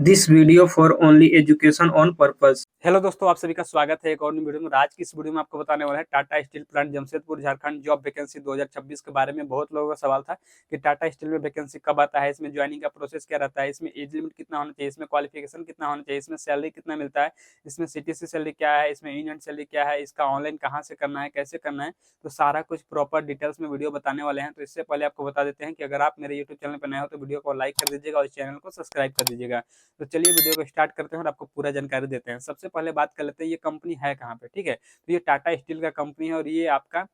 This video for only education on purpose. Hello दोस्तों, आप सभी का स्वागत है एक और नई वीडियो में। आज की इस वीडियो में आपको बताने वाला है Tata steel plant Jamshedpur Jharkhand job vacancy 2026 के बारे में। बहुत लोगों का सवाल था कि टाटा स्टील में वैकेंसी कब आता है, इसमें ज्वाइनिंग का प्रोसेस क्या रहता है, इसमें एज लिमिट कितना होना चाहिए, इसमें क्वालिफिकेशन कितना होना चाहिए, इसमें सैलरी कितना मिलता है, इसमें सीटीसी सैलरी क्या है, इसमें इन हैंड सैलरी क्या है, इसका ऑनलाइन कहाँ से करना है, कैसे करना है, तो सारा कुछ प्रॉपर डिटेल्स में वीडियो बताने वाले हैं। तो इससे पहले आपको बता देते हैं कि अगर आप मेरे यूट्यूब चैनल पर नए हो तो वीडियो को लाइक कर दीजिएगा और चैनल को सब्सक्राइब कर दीजिएगा। तो चलिए वीडियो को स्टार्ट करते हैं और आपको पूरा जानकारी देते हैं। सबसे पहले बात कर लेते हैं ये कंपनी है कहाँ पे। ठीक है, तो ये टाटा स्टील का कंपनी है और ये आपका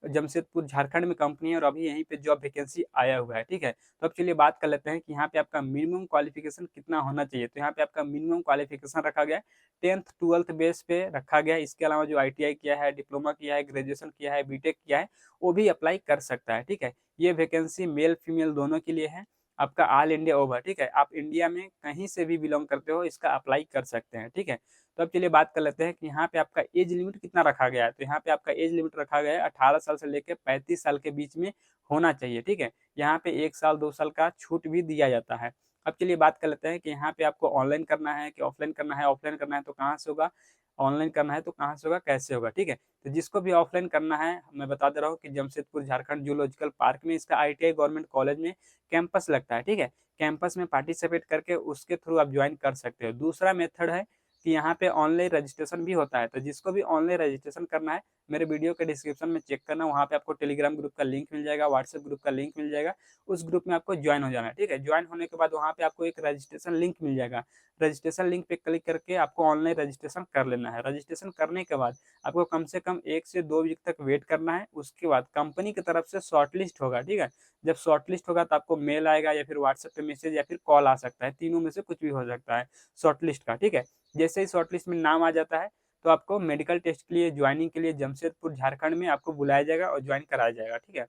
जमशेदपुर झारखंड में कंपनी है और अभी यहीं पे जॉब वैकेंसी आया हुआ है। ठीक है, तो अब चलिए बात कर लेते हैं कि यहाँ पे आपका मिनिमम क्वालिफिकेशन कितना होना चाहिए। तो यहाँ पे आपका मिनिमम क्वालिफिकेशन रखा गया है 10th 12th बेस पे रखा गया है। इसके अलावा जो ITI किया है, डिप्लोमा किया है, ग्रेजुएशन किया है, बीटेक किया है, वो भी अप्लाई कर सकता है। ठीक है, ये वैकेंसी मेल फीमेल दोनों के लिए है। आपका ऑल इंडिया ओवर। ठीक है, आप इंडिया में कहीं से भी बिलोंग करते हो इसका अप्लाई कर सकते हैं। ठीक है, तो अब चलिए बात कर लेते हैं कि यहाँ पे आपका एज लिमिट कितना रखा गया है। तो यहाँ पे आपका एज लिमिट रखा गया है 18 साल से लेकर 35 साल के बीच में होना चाहिए। ठीक है, यहाँ पे 1 साल 2 साल का छूट भी दिया जाता है। अब चलिए बात कर लेते हैं कि यहाँ पे आपको ऑनलाइन करना है कि ऑफलाइन करना है। ऑफलाइन करना है तो कहाँ से होगा, ऑनलाइन करना है तो कहाँ से होगा, कैसे होगा। ठीक है, तो जिसको भी ऑफलाइन करना है मैं बता दे रहा हूँ कि जमशेदपुर झारखंड जूलॉजिकल पार्क में इसका ITI गवर्नमेंट कॉलेज में कैंपस लगता है। ठीक है, कैंपस में पार्टिसिपेट करके उसके थ्रू आप ज्वाइन कर सकते हो। दूसरा मेथड है कि यहाँ पे ऑनलाइन रजिस्ट्रेशन भी होता है। तो जिसको भी ऑनलाइन रजिस्ट्रेशन करना है मेरे वीडियो के डिस्क्रिप्शन में चेक करना, वहाँ पे आपको टेलीग्राम ग्रुप का लिंक मिल जाएगा, व्हाट्सएप ग्रुप का लिंक मिल जाएगा। उस ग्रुप में आपको ज्वाइन हो जाना है। ठीक है, ज्वाइन होने के बाद वहाँ पे आपको एक रजिस्ट्रेशन लिंक मिल जाएगा। रजिस्ट्रेशन लिंक पे क्लिक करके आपको ऑनलाइन रजिस्ट्रेशन कर लेना है। रजिस्ट्रेशन करने के बाद आपको कम से कम 1 से 2 वीक तक वेट करना है। उसके बाद कंपनी की तरफ से शॉर्टलिस्ट होगा। ठीक है, जब शॉर्टलिस्ट होगा तो आपको मेल आएगा या फिर व्हाट्सएप पे मैसेज या फिर कॉल आ सकता है, तीनों में से कुछ भी हो सकता है शॉर्टलिस्ट का। ठीक है, जैसे ही शॉर्टलिस्ट में नाम आ जाता है तो आपको मेडिकल टेस्ट के लिए ज्वाइनिंग के लिए जमशेदपुर झारखंड में आपको बुलाया जाएगा और ज्वाइन कराया जाएगा। ठीक है,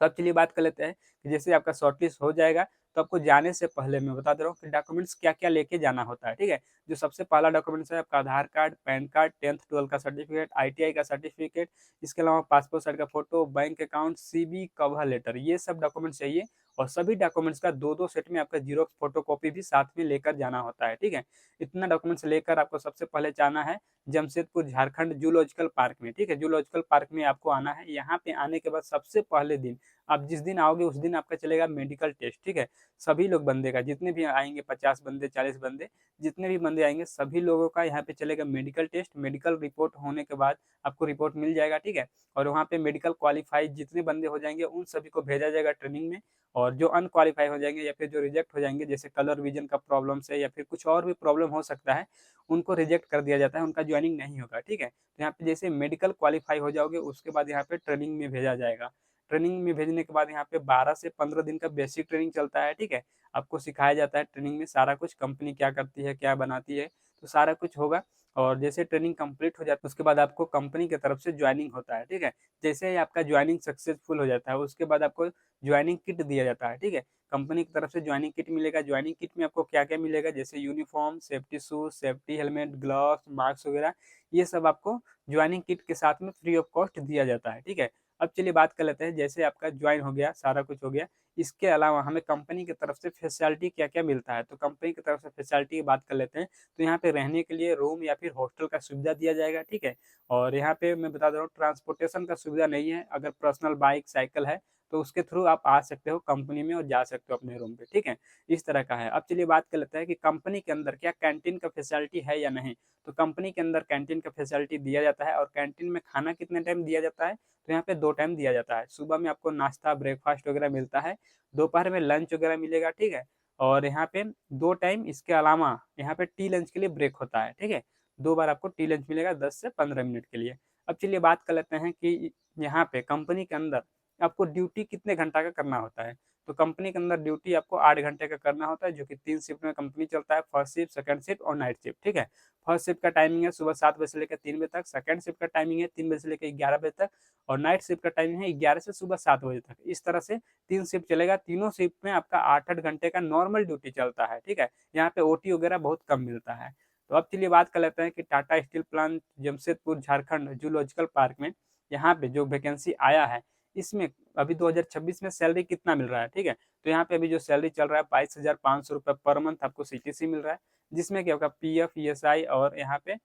तो अब चलिए बात कर लेते हैं कि जैसे आपका शॉर्टलिस्ट हो जाएगा तो आपको जाने से पहले मैं बता दे रहा हूँ कि डॉक्यूमेंट्स क्या क्या लेके जाना होता है। ठीक है, जो सबसे पहला डॉक्यूमेंट्स है आपका आधार card, pan card, 10th 12th का सर्टिफिकेट, ITI का सर्टिफिकेट, इसके अलावा पासपोर्ट साइज का photo, bank account, CV, cover letter, ये सब डॉक्यूमेंट्स चाहिए। और सभी डॉक्यूमेंट्स का दो दो सेट में आपका जीरोक्स फोटोकॉपी भी साथ में लेकर जाना होता है। ठीक है, इतना डॉक्यूमेंट्स लेकर आपको सबसे पहले जाना है जमशेदपुर झारखंड जूलॉजिकल पार्क में। ठीक है, जूलॉजिकल पार्क में आपको आना है। यहाँ पे आने के बाद सबसे पहले दिन आप जिस दिन आओगे उस दिन आपका चलेगा मेडिकल टेस्ट। ठीक है, सभी लोग बंदे का, जितने भी आएंगे 50 बंदे 40 बंदे, जितने भी बंदे आएंगे सभी लोगों का यहाँ पे चलेगा मेडिकल टेस्ट। मेडिकल रिपोर्ट होने के बाद आपको रिपोर्ट मिल जाएगा। ठीक है, और वहाँ पे मेडिकल क्वालिफाइड जितने बंदे हो जाएंगे उन सभी को भेजा जाएगा ट्रेनिंग में। और जो अनक्वालिफाई हो जाएंगे या फिर जो रिजेक्ट हो जाएंगे, जैसे कलर विजन का प्रॉब्लम से या फिर कुछ और भी प्रॉब्लम हो सकता है, उनको रिजेक्ट कर दिया जाता है, उनका ज्वाइनिंग नहीं होगा। ठीक है, तो यहाँ पे जैसे मेडिकल क्वालिफाई हो जाओगे उसके बाद यहाँ पे ट्रेनिंग में भेजा जाएगा। ट्रेनिंग में भेजने के बाद यहाँ पे 12 से 15 दिन का बेसिक ट्रेनिंग चलता है। ठीक है, आपको सिखाया जाता है ट्रेनिंग में सारा कुछ, कंपनी क्या करती है, क्या बनाती है, तो सारा कुछ होगा। और जैसे ट्रेनिंग कंप्लीट हो जाता है उसके बाद आपको कंपनी की तरफ से ज्वाइनिंग होता है। ठीक है, जैसे ही आपका ज्वाइनिंग सक्सेसफुल हो जाता है उसके बाद आपको ज्वाइनिंग किट दिया जाता है। ठीक है, कंपनी की तरफ से ज्वाइनिंग किट मिलेगा। ज्वाइनिंग किट में आपको क्या क्या मिलेगा, जैसे uniform, safety shoes, safety helmet, gloves, mask वगैरह, ये सब आपको ज्वाइनिंग किट के साथ में फ्री ऑफ कॉस्ट दिया जाता है। ठीक है, अब चलिए बात कर लेते हैं जैसे आपका ज्वाइन हो गया, सारा कुछ हो गया, इसके अलावा हमें कंपनी की तरफ से फैसिलिटी क्या क्या मिलता है। तो कंपनी की तरफ से फैसिलिटी की बात कर लेते हैं। तो यहाँ पे रहने के लिए रूम या फिर हॉस्टल का सुविधा दिया जाएगा। ठीक है, और यहाँ पे मैं बता दे रहा हूँ ट्रांसपोर्टेशन का सुविधा नहीं है। अगर पर्सनल बाइक साइकिल है तो उसके थ्रू आप आ सकते हो कंपनी में और जा सकते हो अपने रूम पे। ठीक है, इस तरह का है। अब चलिए बात कर लेते हैं कि कंपनी के अंदर क्या कैंटीन का फैसिलिटी है या नहीं। तो कंपनी के अंदर कैंटीन का फैसिलिटी दिया जाता है। और कैंटीन में खाना कितने टाइम दिया जाता है, तो यहाँ पे 2 टाइम दिया जाता है। सुबह में आपको नाश्ता ब्रेकफास्ट वगैरह मिलता है, दोपहर में लंच वगैरह मिलेगा। ठीक है, और यहाँ पे 2 टाइम इसके अलावा यहाँ पे टी लंच के लिए ब्रेक होता है। ठीक है, 2 बार आपको टी लंच मिलेगा 10 से 15 मिनट के लिए। अब चलिए बात कर लेते हैं कि यहाँ पे कंपनी के अंदर आपको ड्यूटी कितने घंटा का करना होता है। तो कंपनी के अंदर ड्यूटी आपको 8 घंटे का करना होता है, जो कि 3 शिफ्ट में कंपनी चलता है, फर्स्ट शिफ्ट, सेकंड शिफ्ट और नाइट शिफ्ट। ठीक है, फर्स्ट शिफ्ट का टाइमिंग है सुबह 7 बजे से लेकर 3 बजे तक, सेकंड शिफ्ट का टाइमिंग है 3 बजे से लेकर 11 बजे तक, और नाइट शिफ्ट का टाइमिंग है 11 से सुबह 7 बजे तक। इस तरह से 3 शिफ्ट चलेगा। तीनों शिफ्ट में आपका 8-8 घंटे का नॉर्मल ड्यूटी चलता है। ठीक है, यहाँ पे OT वगैरह बहुत कम मिलता है। तो अब चलिए बात कर लेते हैं कि Tata steel plant Jamshedpur Jharkhand zoological park में यहाँ पे जो वैकेंसी आया है इसमें अभी 2026 में सैलरी कितना मिल रहा है, ठीक है। तो यहाँ पे अभी जो सैलरी चल रहा है 22,500 रुपये पर मंथ आपको सीटीसी मिल रहा है, जिसमें क्या होगा पीएफ, ईएसआई और यहाँ पे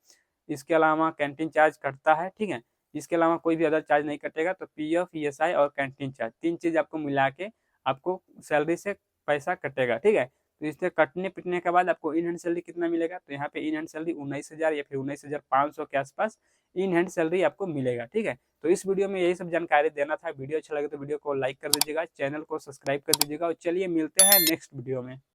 इसके अलावा कैंटीन चार्ज कटता है, ठीक है। इसके अलावा कोई भी अदर चार्ज नहीं कटेगा। तो पीएफ, ईएसआई और कैंटीन चार्ज, तीन चीज आपको मिला के आपको सैलरी से पैसा कटेगा, ठीक है। तो इससे कटने पिटने के बाद आपको इन हैंड सैलरी कितना मिलेगा, तो यहाँ पे इन हैंड सैलरी 19,000 या फिर 19,500 के आसपास इन हैंड सैलरी आपको मिलेगा, ठीक है। तो इस वीडियो में यही सब जानकारी देना था। वीडियो अच्छा लगे तो वीडियो को लाइक कर दीजिएगा, चैनल को सब्सक्राइब कर दीजिएगा और चलिए मिलते हैं नेक्स्ट वीडियो में।